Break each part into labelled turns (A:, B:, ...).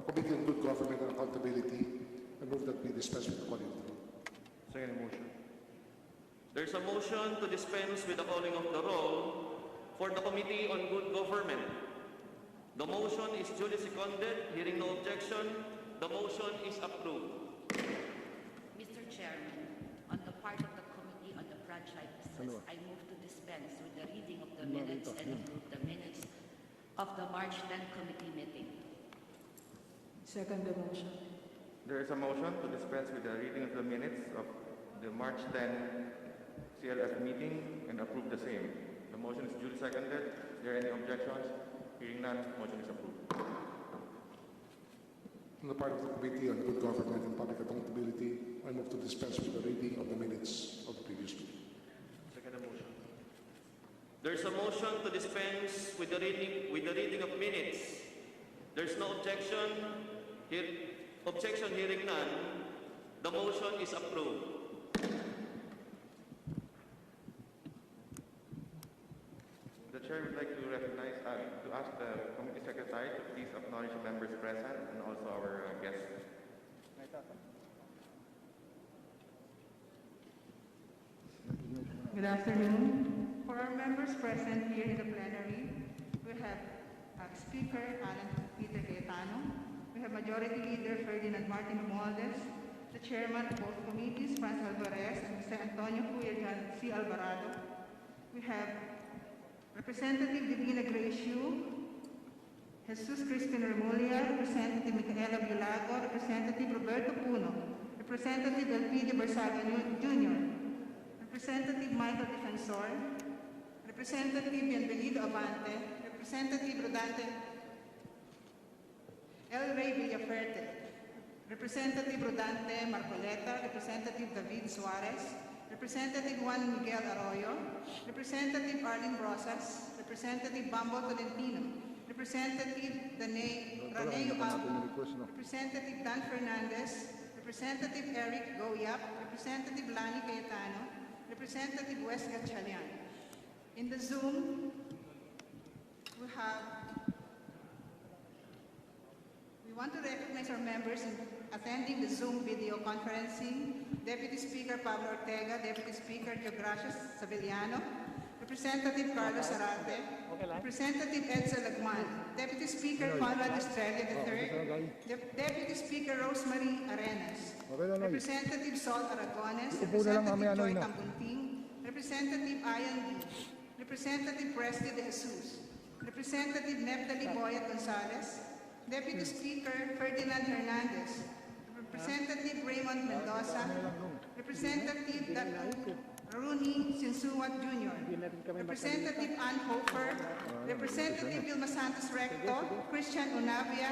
A: Committee on Good Government and Accountability, I move that we dispense with the calling of the roll.
B: Second motion.
C: There's a motion to dispense with the calling of the roll for the Committee on Good Government. The motion is duly seconded. Hearing no objection, the motion is approved.
D: Mr. Chairman, on the part of the Committee on the Franchise Business, I move to dispense with the reading of the minutes and approve the minutes of the March 10 committee meeting.
E: Second the motion.
B: There is a motion to dispense with the reading of the minutes of the March 10 CLF meeting and approve the same. The motion is duly seconded. Are there any objections? Hearing none, motion is approved.
A: On the part of the Committee on Good Government and Public Accountability, I move to dispense with the reading of the minutes of the previous meeting.
B: Second motion.
C: There's a motion to dispense with the reading of minutes. There's no objection. Hearing none, the motion is approved.
B: The chair would like to recognize, to ask the committee secretary to please acknowledge the members present and also our guests.
E: Good afternoon. For our members present here in the plenary, we have Speaker Alan Peter Cayetano. We have Majority Leader Ferdinand Martin Romualdez, the Chairman of both committees, Franz Alvarez and Mr. Antonio Cuellar C. Alvarado. We have Representative Divina Gracio, Jesus Crispin Remulla, Representative Micaela Bulago, Representative Roberto Puno, Representative Elpidio Barsaga Jr., Representative Michael Defensor, Representative Bienvenido Abante, Representative Rodante El Rey Villaferte, Representative Rodante Marcoleta, Representative David Suarez, Representative Juan Miguel Arroyo, Representative Arlene Rosas, Representative Bambo Tolentino, Representative Raneo Abu, Representative Dan Fernandez, Representative Eric Goyap, Representative Lani Cayetano, Representative Wes Gatchalian. In the Zoom, we want to recognize our members in attending the Zoom video conferencing: Deputy Speaker Pablo Ortega, Deputy Speaker Geogracios Savillano, Representative Carlos Arate, Representative Edsel Lagman, Deputy Speaker Conrad Estrella III, Deputy Speaker Rosemary Arenas, Representative Sol Aragones, Representative Joy Tambunting, Representative Ian Lee, Representative Presley De Jesus, Representative Neptali Boyat Gonzalez, Deputy Speaker Ferdinand Hernandez, Representative Raymond Mendoza, Representative Rooney Sinsuat Jr., Representative Ann Hofer, Representative Vilma Santos Recto, Christian Unavia,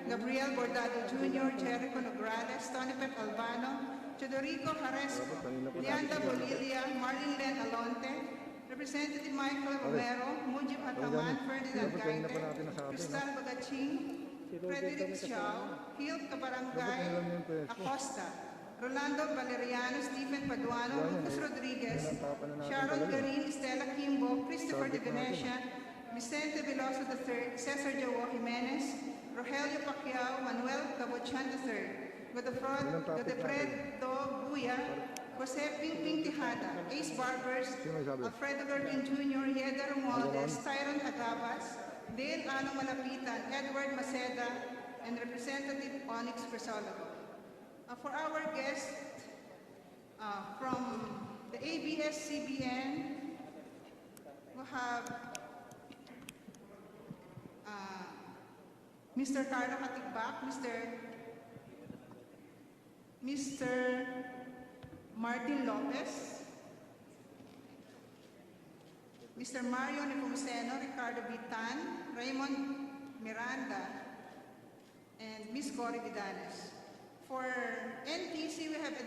E: Gabriel Bordado Jr., Jericho Nograles, Tony Pep Albano, Chodorico Jaresco, Leanda Bolilia, Marlene Len Alonte, Representative Michael Romero, Mujib Ataman, Ferdinand Gaite, Cristal Bagaching, Frederick Xiao, Hill Cabarangay Acosta, Rolando Valeriano, Stephen Paduano, Lucas Rodriguez, Sharon Garin, Stella Kimbo, Christopher De Venecia, Vicente Veloso III, Cesar Joao Jimenez, Rogelio Pacquiao, Manuel Cabochan III, Godefredo Buya, Jose Ping Tejada, Ace Barbers, Alfredo Garbin Jr., Yeda Romualdez, Tyron Agabas, Dale Ano Malapitan, Edward Maceda, and Representative Onyx Crisologo. For our guest from the ABS-CBN, we have Mr. Carlo Katikbak, Mr. Martin Lopez, Mr. Mario Nepomuceno, Ricardo Bitan, Raymond Miranda, and Ms. Cory Vidanes. For NTC, we have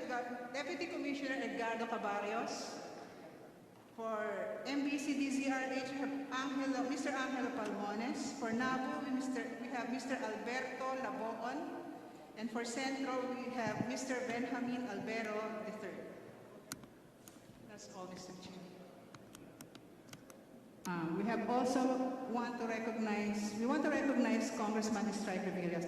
E: Deputy Commissioner Edgardo Cabarrios. For MBC-DZRH, we have Mr. Angelo Palmones. For NABU, we have Mr. Alberto Laboon. And for Centro, we have Mr. Benjamin Albero III. That's all, Mr. Chair. We want to recognize Congressman Striker Villas.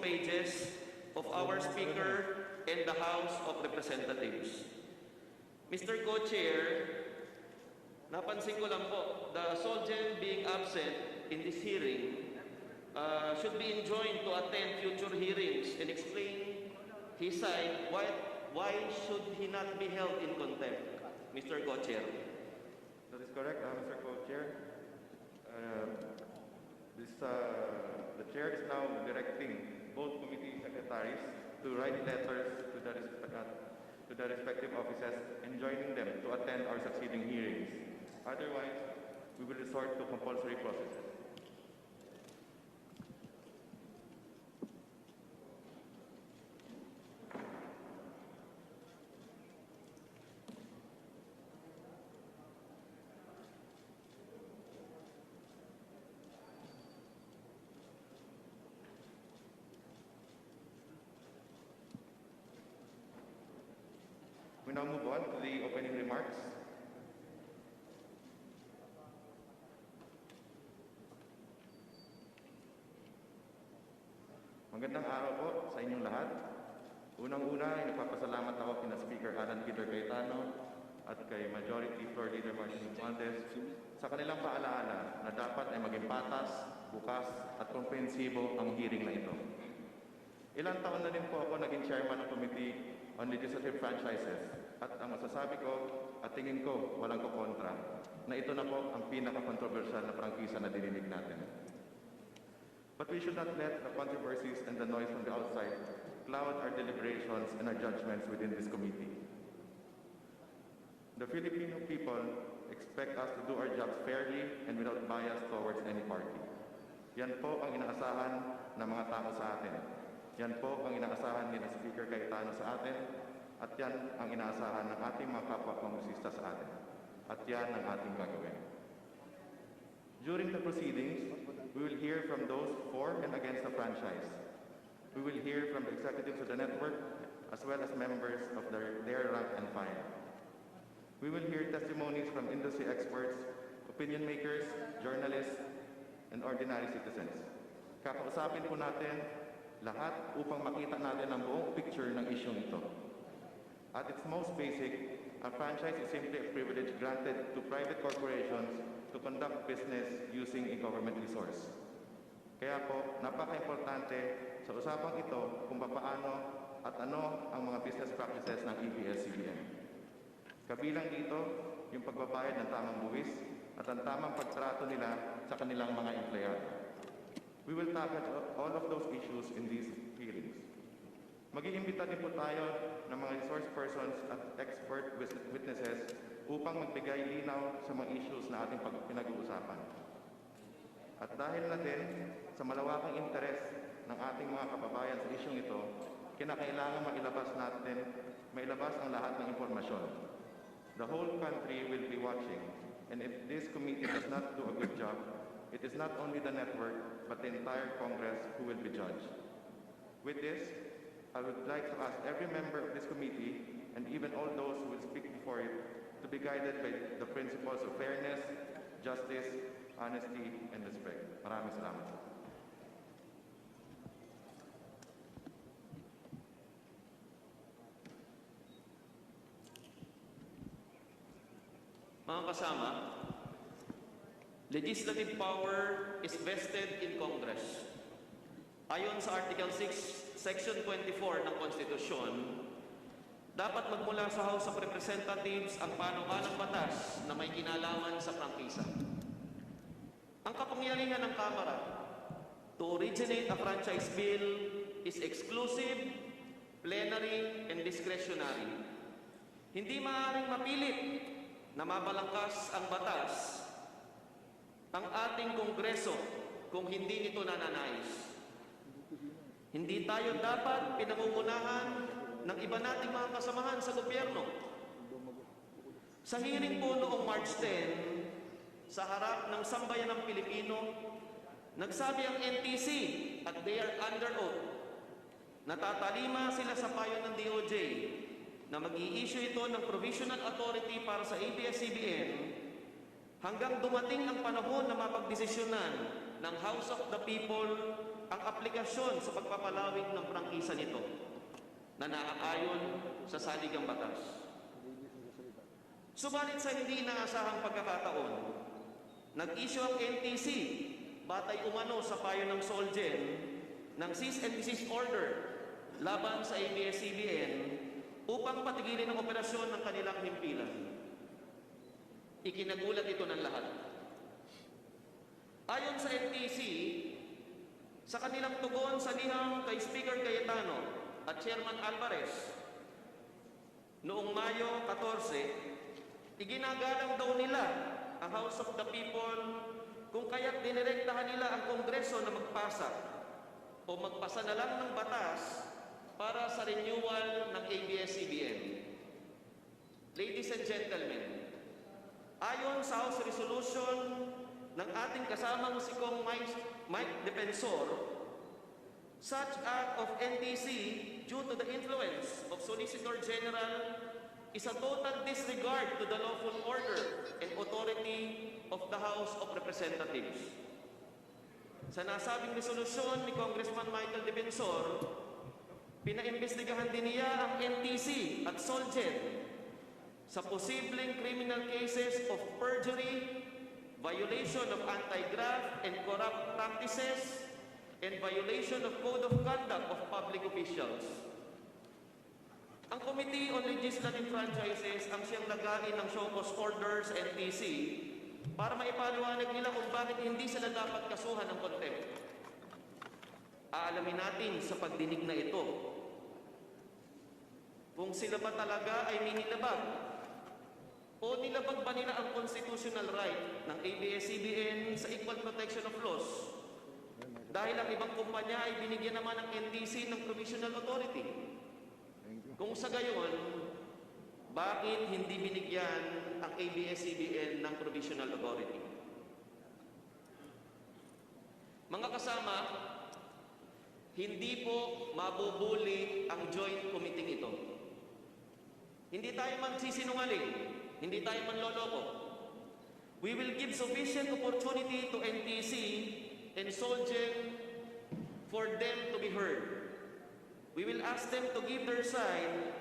C: pages of our Speaker and the House of Representatives. Mr. Co-Chair, napansin ko lang po, the Solgen being absent in this hearing should be enjoined to attend future hearings and explain his side. Why should he not be held in contempt, Mr. Co-Chair?
B: That is correct, Mr. Co-Chair. The Chair is now directing both committee secretaries to write letters to the respective offices enjoining them to attend our succeeding hearings. Otherwise, we will resort to compulsory processes. We now move on to the opening remarks. Magandang araw po sa inyong lahat. Unang-una ay nagpapasalamat ako kina Speaker Alan Peter Cayetano at kay Majority Floor Leader Martin Montes sa kanilang paalaala na dapat ay maging patas, bukas at komprehensibo ang hearing na ito. Ilang taon na din po ako naging chairman ng Committee on Legislative Franchises at ang masasabi ko at tingin ko walang kukontra na ito na po ang pinaka-controversial na prangkisa na dininig natin. But we should not let the controversies and the noise from the outside cloud our deliberations and our judgments within this committee. The Filipino people expect us to do our jobs fairly and without bias towards any party. Yan po ang inaasahan ng mga tao sa atin. Yan po ang inaasahan ni Speaker Cayetano sa atin at yan ang inaasahan ng ating mga kapwa-kongresista sa atin. At yan ang ating gagawin. During the proceedings, we will hear from those for and against the franchise. We will hear from the executives of the network as well as members of their rank and file. We will hear testimonies from industry experts, opinion makers, journalists, and ordinary citizens. Kakausapin po natin lahat upang makita natin ang buong picture ng isyong ito. At its most basic, a franchise is simply a privilege granted to private corporations to conduct business using a government resource. Kaya po, napaka-importante sa usapang ito kung paano at ano ang mga business practices ng ABS-CBN. Kabilang dito, yung pagbabayad ng tamang buwis at ang tamang pagtrato nila sa kanilang mga empleyado. We will tackle all of those issues in these hearings. Mag-iimbita din po tayo ng mga resource persons at expert witnesses upang magbigay linaw sa mga issues na ating pinag-uusapan. At dahil na din sa malawakang interes ng ating mga kababayan sa isyong ito, kinakailangan mailabas ang lahat ng impormasyon. The whole country will be watching, and if this committee does not do a good job, it is not only the network, but the entire Congress who will be judged. With this, I would like to ask every member of this committee, and even all those who will speak before it, to be guided by the principles of fairness, justice, honesty, and respect. Maraming salamat.
C: Mga kasama, legislative power is vested in Congress. Ayon sa Article 6, Section 24 ng Konstitusyon, dapat magmula sa House of Representatives ang panukalang batas na may kinalaman sa prangkisa. Ang kapangyarihan ng Kamara to originate a franchise bill is exclusive, plenary, and discretionary. Hindi maaaring mapilit na mabalangkas ang batas ang ating Kongreso kung hindi nito nananais. Hindi tayo dapat pinangungunahan ng iba nating mga kasamahan sa gobyerno. Sa hearing po noong March 10, sa harap ng sambayan ng Pilipino, nagsabi ang NTC at they are under oath. Natatalima sila sa payo ng DOJ na mag-i-issue ito ng provisional authority para sa ABS-CBN hanggang dumating ang panahon na mapagdesisyonan ng House of the People ang aplikasyon sa pagpapalawig ng prangkisa nito na naaayon sa saligang batas. Subalit sa hindi inaasahang pagkakataon, nag-issue ang NTC batay umano sa payo ng Solgen ng cease and desist order laban sa ABS-CBN upang patigilin ang operasyon ng kanilang himpilan. Ikinagulat ito ng lahat. Ayon sa NTC, sa kanilang tugon sa liham kay Speaker Cayetano at Chairman Alvarez, noong Mayo 14, iginagalang daw nila ang House of the People kung kaya't dinirektahan nila ang Kongreso na magpasa o magpasa na lang ng batas para sa renewal ng ABS-CBN. Ladies and gentlemen, ayon sa House Resolution ng ating kasamang si Kong Mike Defensor, such act of NTC due to the influence of Solicitor General is a total disregard to the lawful order and authority of the House of Representatives. Sa nasabing resolusyon ni Congressman Michael Defensor, pinaimbestigahan din niya ang NTC at Solgen sa posibleng criminal cases of perjury, violation of anti-graft and corrupt practices, and violation of Code of Conduct of Public Officials. Ang Committee on Legislative Franchises ang siyang lagain ng show cause order sa NTC para maipaliwanag nila kung bakit hindi sila dapat kasuhan ng contempt. Aalamin natin sa pagdinig na ito kung sila ba talaga ay minilabag o nilabag ba nila ang constitutional right ng ABS-CBN sa equal protection of laws dahil ang ibang kumpanya ay binigyan naman ng NTC ng provisional authority. Kung sa gayon, bakit hindi binigyan ang ABS-CBN ng provisional authority? Mga kasama, hindi po mabubuli ang joint committee ito. Hindi tayo magsisinungaling. Hindi tayo manloloko. We will give sufficient opportunity to NTC and Solgen for them to be heard. We will ask them to give their side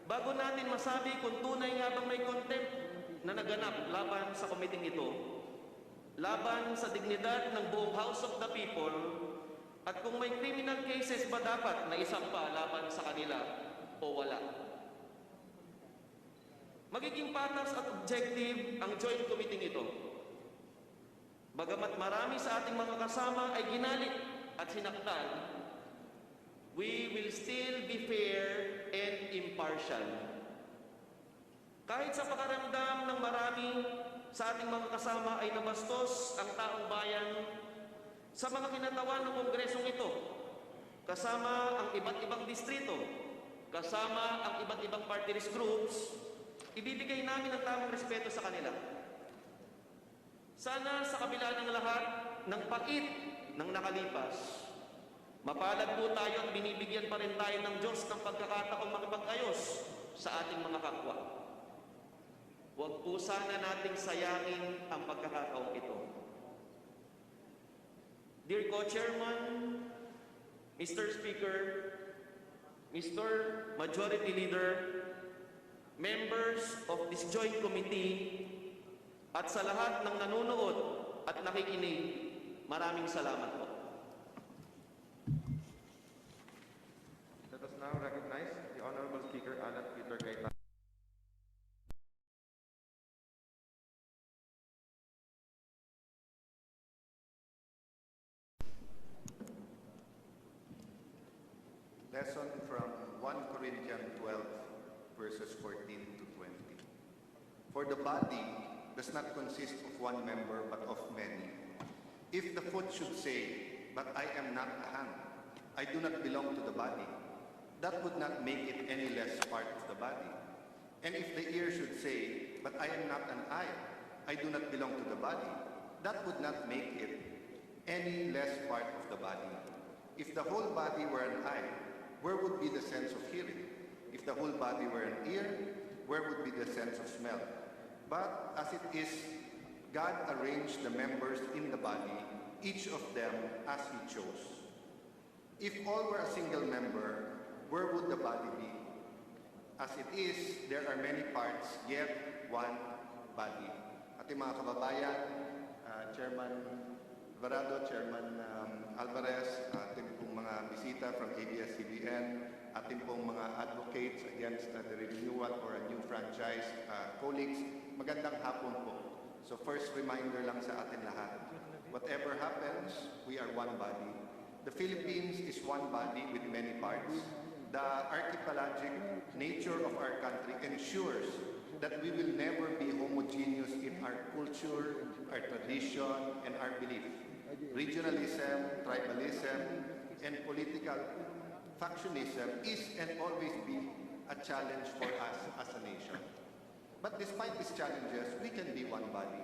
C: bago natin masabi kung tunay nga bang may contempt na naganap laban sa committee ito, laban sa dignidad ng buong House of the People, at kung may criminal cases ba dapat na isampa laban sa kanila o wala. Magiging patas at objective ang joint committee ito. Bagamat marami sa ating mga kasama ay ginalit at sinaktan, we will still be fair and impartial. Kahit sa pakaramdam ng marami sa ating mga kasama ay nabastos ang taong bayan sa mga kinatawan ng kongresong ito, kasama ang iba't ibang distrito, kasama ang iba't ibang party list groups, ibibigay namin ang tamang respeto sa kanila. Sana sa kabila ng lahat ng pait ng nakalipas, mapalad po tayo at binibigyan pa rin tayo ng Diyos ng pagkakataong makipag-ayos sa ating mga kapwa. Huwag po sana nating sayangin ang pagkakataong ito. Dear Co-Chairman, Mr. Speaker, Mr. Majority Leader, members of this joint committee, at sa lahat ng nanonood at nakikinig, maraming salamat po.
B: Let us now recognize the Honorable Speaker Alan Peter Cayetano.
F: Lesson from 1 Corinthians 12, verses 14 to 20. For the body does not consist of one member, but of many. If the foot should say, but I am not a hand, I do not belong to the body, that would not make it any less part of the body. And if the ear should say, but I am not an eye, I do not belong to the body, that would not make it any less part of the body. If the whole body were an eye, where would be the sense of hearing? If the whole body were an ear, where would be the sense of smell? But as it is, God arranged the members in the body, each of them as He chose. If all were a single member, where would the body be? As it is, there are many parts, yet one body. Ating mga kababayan, Chairman Alvarado, Chairman Alvarez, ating pong mga bisita from ABS-CBN, ating pong mga advocates against the renewal or a new franchise, colleagues, magandang hapon po. So first reminder lang sa atin lahat, whatever happens, we are one body. The Philippines is one body with many parts. The archipelagic nature of our country ensures that we will never be homogeneous in our culture, our tradition, and our belief. Regionalism, tribalism, and political factionism is and always be a challenge for us as a nation. But despite these challenges, we can be one body.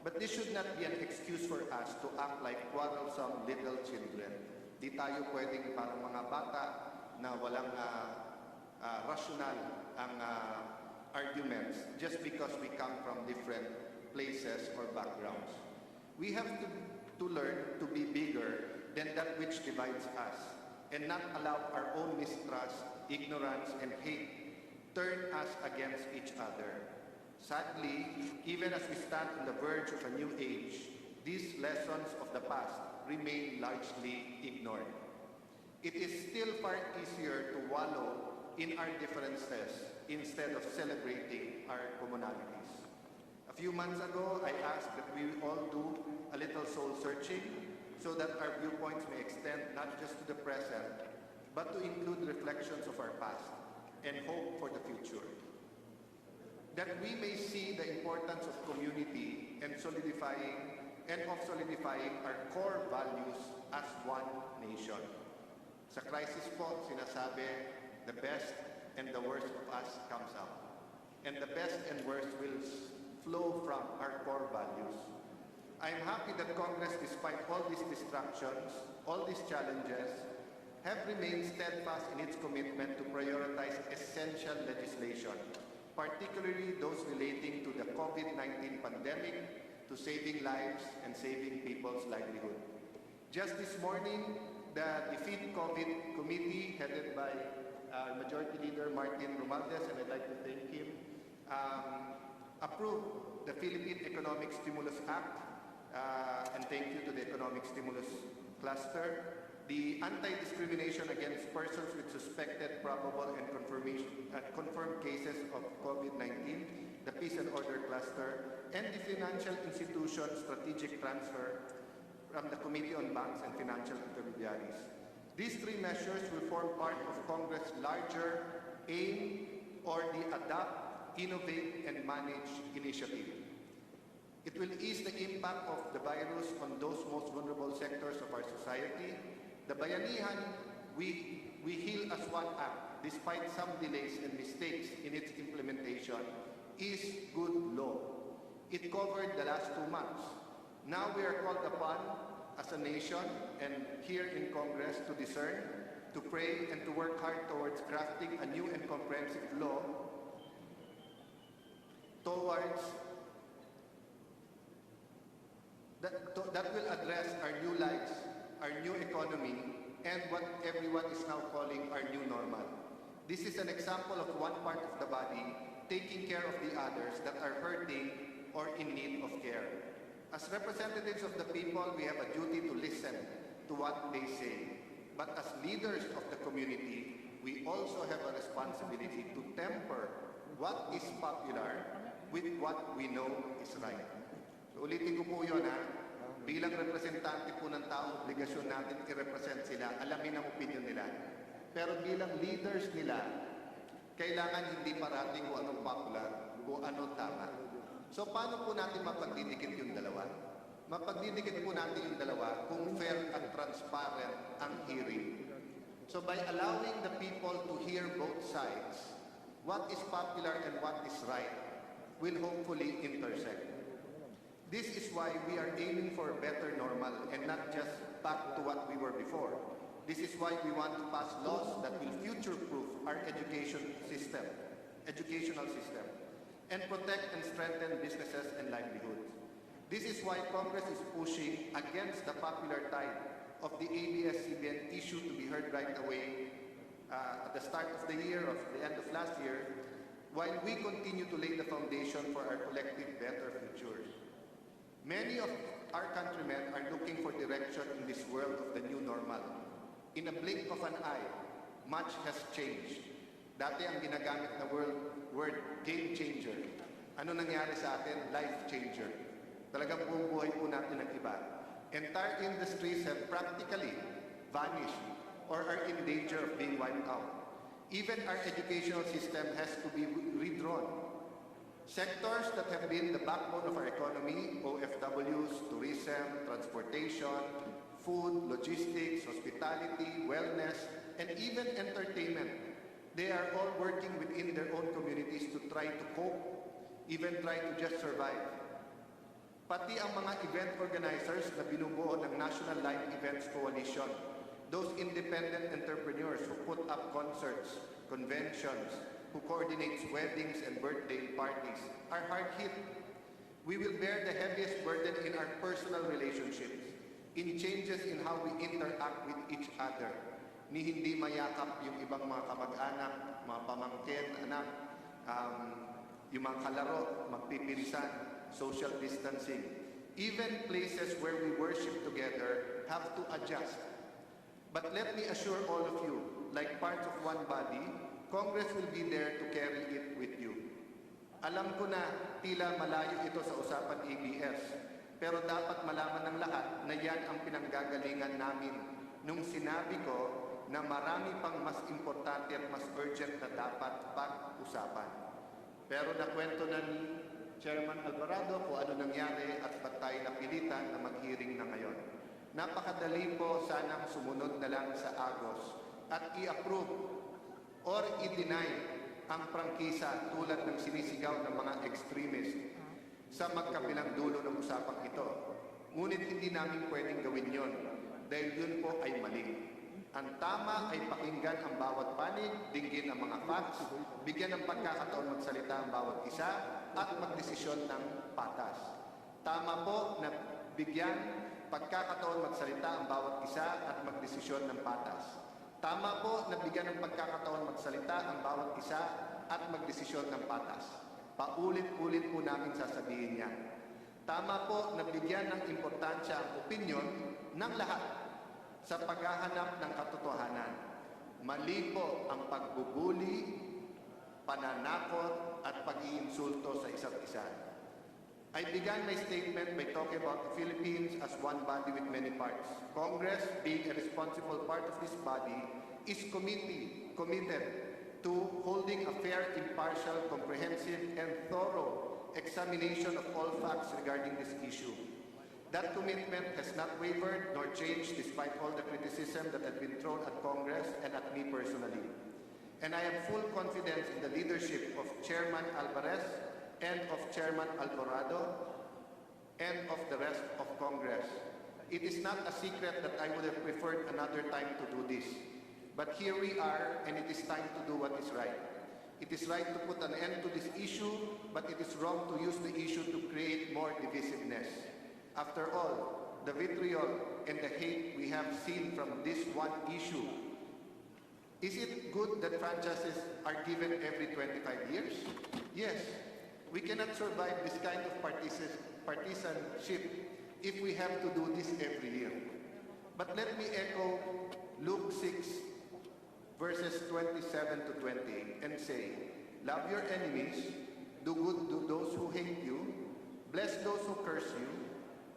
F: But this should not be an excuse for us to act like quarrelsome little children. Di tayo pwedeng parang mga bata na walang rational ang arguments just because we come from different places or backgrounds. We have to learn to be bigger than that which divides us and not allow our own mistrust, ignorance, and hate turn us against each other. Sadly, even as we stand on the verge of a new age, these lessons of the past remain largely ignored. It is still far easier to wallow in our differences instead of celebrating our commonalities. A few months ago, I asked that we all do a little soul searching so that our viewpoints may extend not just to the present, but to include reflections of our past and hope for the future. That we may see the importance of community and solidifying our core values as one nation. Sa crisis po, sinasabi, the best and the worst of us comes out. And the best and worst will flow from our core values. I am happy that Congress, despite all these distractions, all these challenges, have remained steadfast in its commitment to prioritize essential legislation, particularly those relating to the COVID-19 pandemic, to saving lives and saving people's livelihood. Just this morning, the Defeat COVID Committee, headed by Majority Leader Martin Romualdez, and I'd like to thank him, approved the Philippine Economic Stimulus Act, and thank you to the Economic Stimulus Cluster, the Anti-Discrimination Against Persons with Suspected, Probable, and Confirmed Cases of COVID-19, the Peace and Order Cluster, and the Financial Institution Strategic Transfer from the Committee on Banks and Financial Intermediaries. These three measures will form part of Congress' larger AIM or the Adapt, Innovate, and Manage initiative. It will ease the impact of the virus on those most vulnerable sectors of our society. The Bayanihan We Heal as One Act, despite some delays and mistakes in its implementation, is good law. It covered the last 2 months. Now we are called upon as a nation and here in Congress to discern, to pray, and to work hard towards crafting a new and comprehensive law towards that will address our new lives, our new economy, and what everyone is now calling our new normal. This is an example of one part of the body taking care of the others that are hurting or in need of care. As representatives of the people, we have a duty to listen to what they say. But as leaders of the community, we also have a responsibility to temper what is popular with what we know is right. So ulitin ko po yun bilang representante po ng tao, obligasyon natin i-represent sila, alamin ang opinion nila. Pero bilang leaders nila, kailangan hindi parating kung anong popular, kung anong tama. So paano po natin mapagdidikit yung dalawa? Mapagdidikit po natin yung dalawa kung fair at transparent ang hearing. So by allowing the people to hear both sides, what is popular and what is right will hopefully intersect. This is why we are aiming for a better normal and not just back to what we were before. This is why we want to pass laws that will future-proof our educational system, and protect and strengthen businesses and livelihoods. This is why Congress is pushing against the popular tide of the ABS-CBN issue to be heard right away at the start of the year, or the end of last year, while we continue to lay the foundation for our collective better futures. Many of our countrymen are looking for direction in this world of the new normal. In a blink of an eye, much has changed. Dati ang ginagamit na word game changer. Ano nangyari sa atin? Life changer. Talagang buong buhay po natin ang iba. Entire industries have practically vanished or are in danger of being wiped out. Even our educational system has to be redrawn. Sectors that have been the backbone of our economy, OFWs, tourism, transportation, food, logistics, hospitality, wellness, and even entertainment, they are all working within their own communities to try to cope, even try to just survive. Pati ang mga event organizers na binubuo ng National Live Events Coalition, those independent entrepreneurs who put up concerts, conventions, who coordinates weddings and birthday parties, are hard hit. We will bear the heaviest burden in our personal relationships, in changes in how we interact with each other, ni hindi mayakap yung ibang mga kamag-anak, mga pamangkin, anak, yung mga kalaro, magpipinsan, social distancing. Even places where we worship together have to adjust. But let me assure all of you, like parts of one body, Congress will be there to carry it with you. Alam ko na tila malayo ito sa usapan ABS, pero dapat malaman ng lahat na yan ang pinanggagalingan namin nung sinabi ko na marami pang mas importante at mas urgent na dapat pag-usapan. Pero nakwento na ni Chairman Alvarado kung ano nangyari at ba't tayo napilitan na mag-hearing na ngayon. Napakadali po sanang sumunod na lang sa Agos at i-approve or i-deny ang prangkisa tulad ng sinisigaw ng mga extremist sa magkabilang dulo ng usapang ito. Ngunit hindi namin pwedeng gawin yon dahil yun po ay mali. Ang tama ay pakinggan ang bawat panig, dinggin ang mga facts, bigyan ng pagkakataon magsalita ang bawat isa, at magdesisyon ng patas. Tama po na bigyan pagkakataon magsalita ang bawat isa at magdesisyon ng patas. Tama po na bigyan ng pagkakataon magsalita ang bawat isa at magdesisyon ng patas. Paulit-ulit po namin sasabihin yan. Tama po na bigyan ng importansya ang opinyon ng lahat sa paghahanap ng katotohanan. Mali po ang pagbubuli, pananakot at pag-iinsulto sa isa't isa. I began my statement by talking about the Philippines as one body with many parts. Congress, being a responsible part of this body, is committed to holding a fair, impartial, comprehensive, and thorough examination of all facts regarding this issue. That commitment has not wavered nor changed despite all the criticism that has been thrown at Congress and at me personally. And I have full confidence in the leadership of Chairman Alvarez and of Chairman Alvarado and of the rest of Congress. It is not a secret that I would have preferred another time to do this. But here we are, and it is time to do what is right. It is right to put an end to this issue, but it is wrong to use the issue to create more divisiveness. After all, the vitriol and the hate we have seen from this one issue, is it good that franchises are given every 25 years? Yes. We cannot survive this kind of partisanship if we have to do this every year. But let me echo Luke 6, verses 27 to 28, and say, love your enemies, do good to those who hate you, bless those who curse you,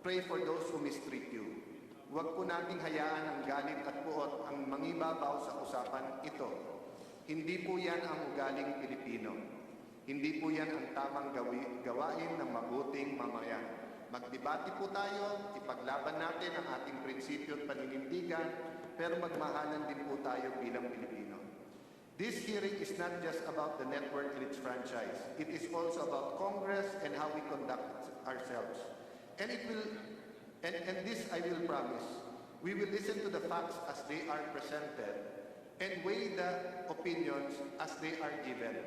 F: pray for those who mistreat you. Huwag po nating hayaan ang galit at puot ang mangibabaw sa usapan ito. Hindi po yan ang ugaling Pilipino. Hindi po yan ang tamang gawain ng mabuting mamayan. Magdebate po tayo, ipaglaban natin ang ating prinsipyo at paninindigan, pero magmahalan din po tayo bilang Pilipino. This hearing is not just about the network and its franchise. It is also about Congress and how we conduct ourselves. And this I will promise. We will listen to the facts as they are presented and weigh the opinions as they are given.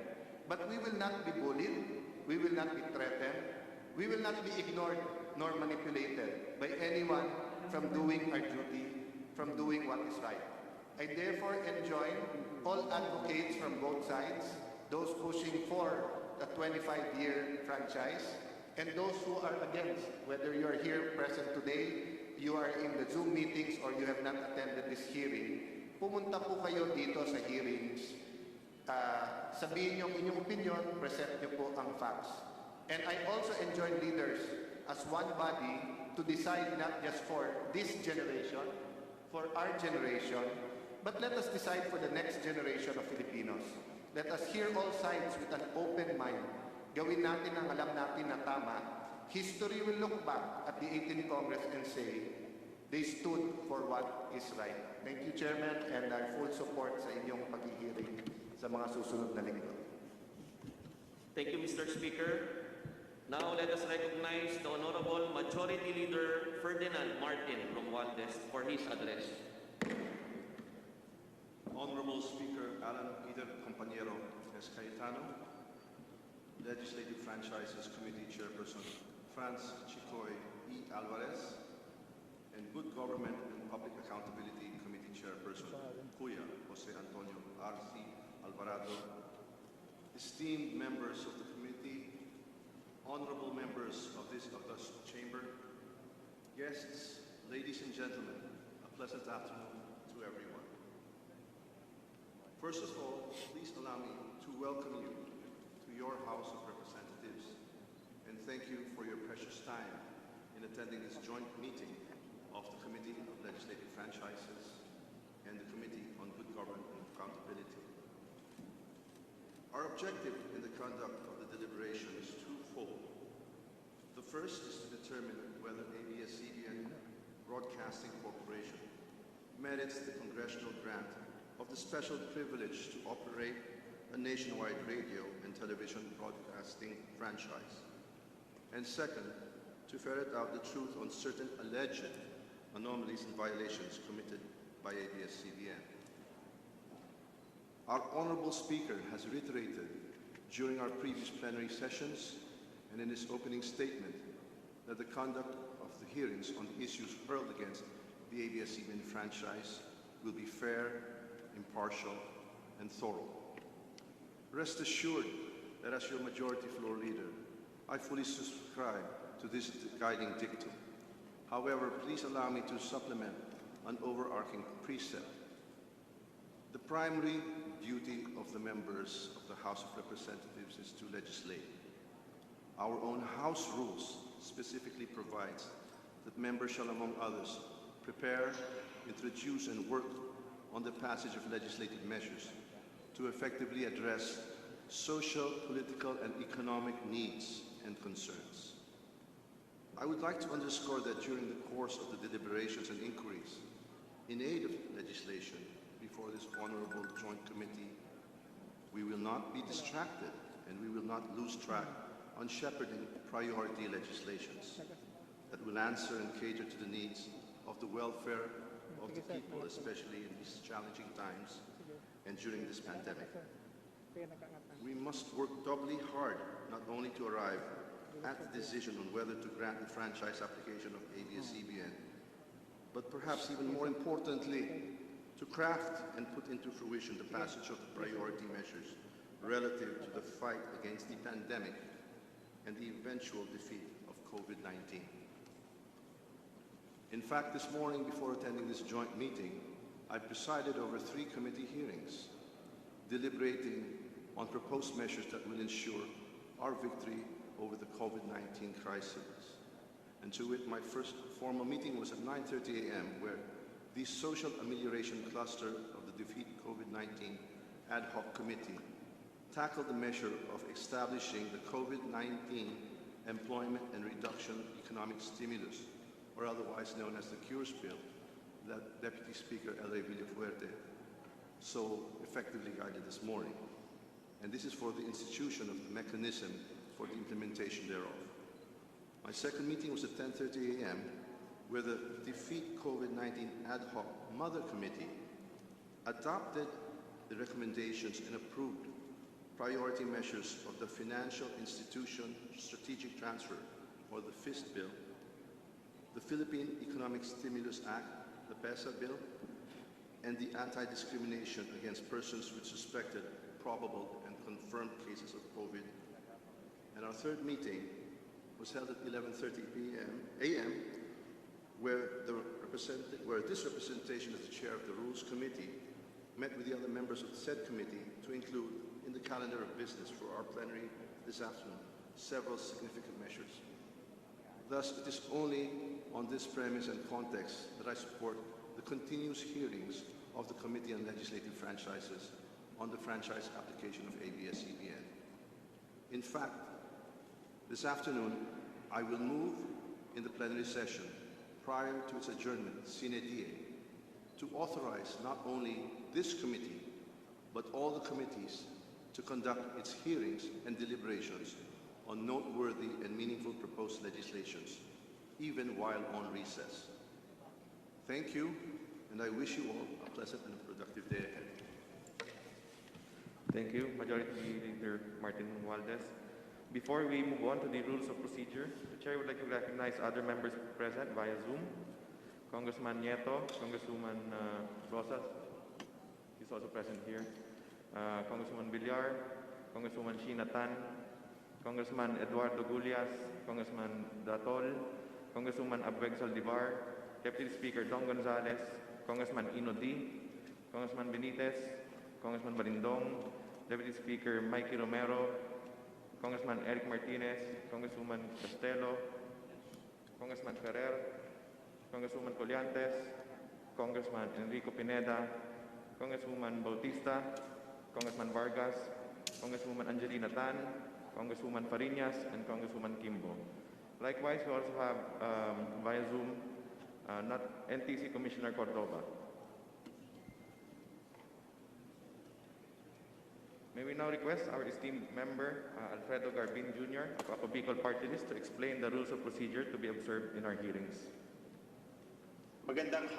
F: But we will not be bullied, we will not be threatened, we will not be ignored nor manipulated by anyone from doing our duty from doing what is right. I therefore enjoin all advocates from both sides, those pushing for the 25-year franchise, and those who are against, whether you are here present today, you are in the Zoom meetings, or you have not attended this hearing, pumunta po kayo dito sa hearings, sabihin yung inyong opinion, present nyo po ang facts. And I also enjoin leaders as one body to decide not just for this generation, for our generation, but let us decide for the next generation of Filipinos. Let us hear all sides with an open mind. Gawin natin ang alam natin na tama. History will look back at the 18th Congress and say, they stood for what is right. Thank you, Chairman, and our full support sa inyong paghihiring sa mga susunod na linggo.
C: Thank you, Mr. Speaker. Now let us recognize the Honorable Majority Leader Ferdinand Martin Romualdez for his address.
G: Honorable Speaker Alan Peter Compañero S. Cayetano, Legislative Franchises Committee Chairperson Franz Chicoy E. Alvarez, and Good Government and Public Accountability Committee Chairperson Kuya Jose Antonio R.C. Alvarado, esteemed members of the committee, honorable members of this august chamber, guests, ladies and gentlemen, a pleasant afternoon to everyone. First of all, please allow me to welcome you to your House of Representatives and thank you for your precious time in attending this joint meeting of the Committee of Legislative Franchises and the Committee on Good Government and Accountability. Our objective in the conduct of the deliberation is twofold. The first is to determine whether ABS-CBN Broadcasting Corporation merits the congressional grant of the special privilege to operate a nationwide radio and television broadcasting franchise. And second, to ferret out the truth on certain alleged anomalies and violations committed by ABS-CBN. Our Honorable Speaker has reiterated during our previous plenary sessions and in his opening statement that the conduct of the hearings on the issues hurled against the ABS-CBN franchise will be fair, impartial, and thorough. Rest assured that as your majority floor leader, I fully subscribe to this guiding dictum. However, please allow me to supplement an overarching precept. The primary duty of the members of the House of Representatives is to legislate. Our own House rules specifically provides that members shall, among others, prepare, introduce, and work on the passage of legislative measures to effectively address social, political, and economic needs and concerns. I would like to underscore that during the course of the deliberations and inquiries in aid of legislation before this honorable joint committee, we will not be distracted and we will not lose track on shepherding priority legislations that will answer and cater to the needs of the welfare of the people, especially in these challenging times and during this pandemic. We must work doubly hard not only to arrive at the decision on whether to grant the franchise application of ABS-CBN, but perhaps even more importantly, to craft and put into fruition the passage of the priority measures relative to the fight against the pandemic and the eventual defeat of COVID-19. In fact, this morning, before attending this joint meeting, I presided over 3 committee hearings, deliberating on proposed measures that will ensure our victory over the COVID-19 crisis. And to it, my first formal meeting was at 9:30 a.m., where the Social Amelioration Cluster of the Defeat COVID-19 Ad Hoc Committee tackled the measure of establishing the COVID-19 Employment and Reduction Economic Stimulus, or otherwise known as the CURES Bill, that Deputy Speaker L.A. Villafuerte so effectively guided this morning. And this is for the institution of the mechanism for the implementation thereof. My second meeting was at 10:30 a.m., where the Defeat COVID-19 Ad Hoc Mother Committee adopted the recommendations and approved priority measures of the Financial Institution Strategic Transfer, or the FIST Bill, the Philippine Economic Stimulus Act, the PESA bill, and the anti-discrimination against persons with suspected, probable, and confirmed cases of COVID. And our third meeting was held at 11:30 a.m., where this representation as the chair of the Rules Committee met with the other members of the said committee to include in the calendar of business for our plenary this afternoon several significant measures. Thus, it is only on this premise and context that I support the continuous hearings of the Committee on Legislative Franchises on the franchise application of ABS-CBN. In fact, this afternoon, I will move in the plenary session prior to its adjournment sine die to authorize not only this committee, but all the committees to conduct its hearings and deliberations on noteworthy and meaningful proposed legislations, even while on recess. Thank you, and I wish you all a pleasant and productive day ahead.
B: Thank you, Majority Leader Martin Romualdez. Before we move on to the rules of procedure, the Chair would like to recognize other members present via Zoom. Congressman Nieto, Congresswoman Rosas, he's also present here. Congresswoman Villar, Congresswoman Sheena Tan, Congressman Eduardo Gullias, Congressman Datol, Congresswoman Abweg Saldivar, Deputy Speaker Don Gonzales, Congressman Ino D, Congressman Benitez, Congressman Balindong, Deputy Speaker Mikey Romero, Congressman Eric Martinez, Congresswoman Castello, Congressman Ferrer, Congresswoman Colliantes, Congressman Enrico Pineda, Congresswoman Bautista, Congressman Vargas, Congresswoman Angelina Tan, Congresswoman Fariñas, and Congresswoman Kimbo. Likewise, we also have via Zoom NTC Commissioner Cordova. May we now request our esteemed member, Alfredo Garbin Jr., of Ako Bicol Party List, to explain the rules of procedure to be observed in our hearings.
H: Magandang